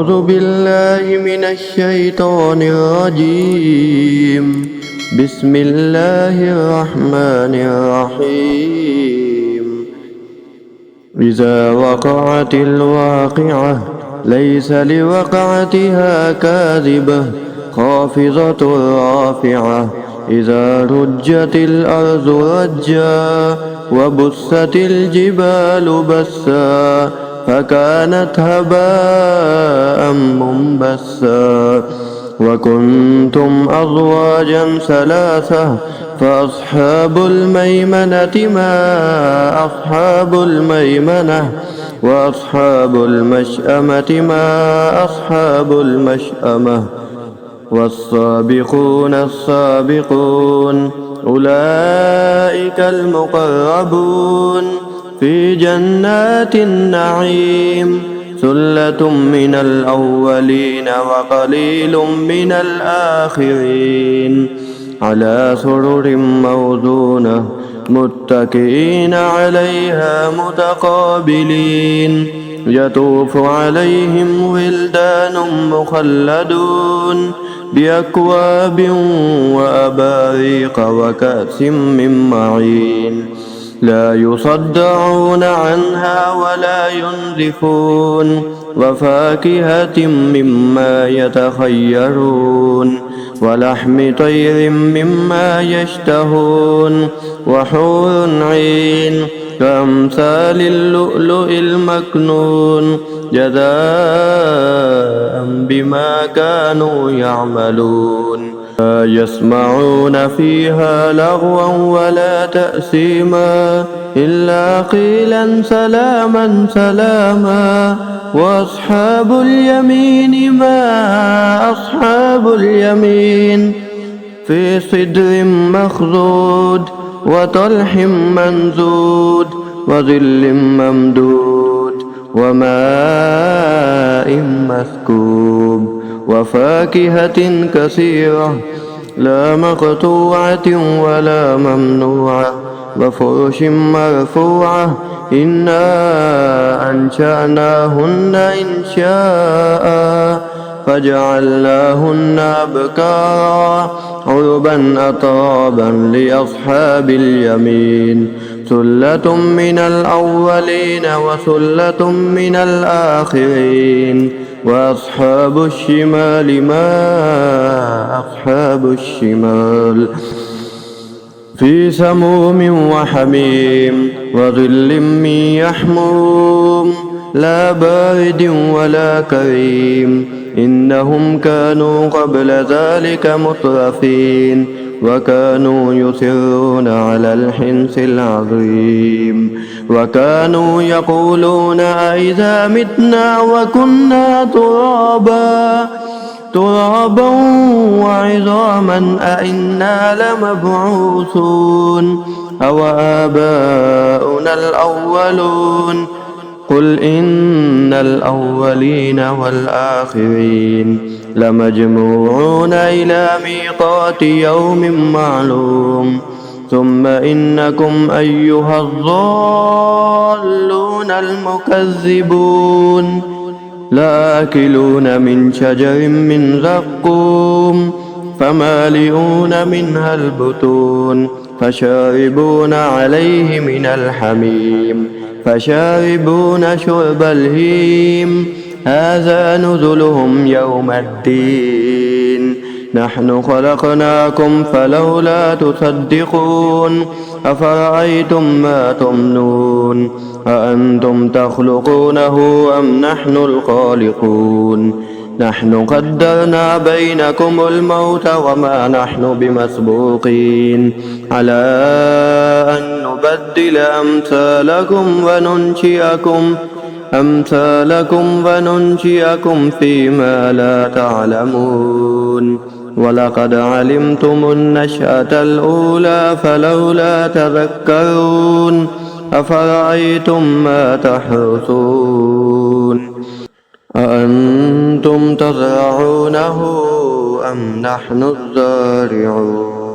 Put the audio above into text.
أعوذ بالله من الشيطان الرجيم. بسم الله الرحمن الرحيم. إذا وقعت الواقعة ليس لوقعتها كاذبة خافضة رافعة. إذا رجت الأرض رجا وبست الجبال بسا فكانت هباء منبثا. وكنتم أزواجا ثلاثة فأصحاب الميمنة ما أصحاب الميمنة وأصحاب المشأمة ما أصحاب المشأمة. والسابقون السابقون أولئك المقربون في جنات النعيم. ثلة من الأولين وقليل من الآخرين. على سرر موضونة متكئين عليها متقابلين. يطوف عليهم ولدان مخلدون بأكواب وأباريق وكأس من معين. لا يصدعون عنها ولا ينزفون. وفاكهة مما يتخيرون ولحم طير مما يشتهون. وحور عين كأمثال اللؤلؤ المكنون جزاء بما كانوا يعملون. لا يسمعون فيها لغوا ولا تأثيما إلا قيلا سلاما سلاما. وأصحاب اليمين ما أصحاب اليمين. في صدر مخضود وطلح منضود وظل ممدود وماء مسكوب. وفاكهة كثيرة لا مقطوعة ولا ممنوعة. وفرش مرفوعة إنا أنشأناهن إنشاء فجعلناهن أبكارا عربا أترابا لأصحاب اليمين. ثلة من الأولين وثلة من الآخرين. وأصحاب الشمال ما أصحاب الشمال. في سموم وحميم وظل من يحموم لا بارد ولا كريم. إنهم كانوا قبل ذلك مترفين وكانوا يصرون على الحنث العظيم. وكانوا يقولون أئذا متنا وكنا ترابا وعظاما أئنا لمبعوثون أو آباؤنا الأولون. قل إن الأولين والآخرين لمجموعون إلى ميقات يوم معلوم. ثم إنكم أيها الضالون المكذبون لآكلون من شجر من زقوم فمالئون منها البطون فشاربون عليه من الحميم فشاربون شرب الهيم. هذا نزلهم يوم الدين. نحن خلقناكم فلولا تصدقون. أفرأيتم ما تمنون أأنتم تخلقونه أم نحن الخالقون. نحن قدرنا بينكم الموت وما نحن بمسبوقين على أن نبدل أمثالكم وننشئكم فيما لا تعلمون. ولقد علمتم النشأة الأولى فلولا تذكرون. أفرأيتم ما تحرثون أأنتم تزرعونه أم نحن الزارعون.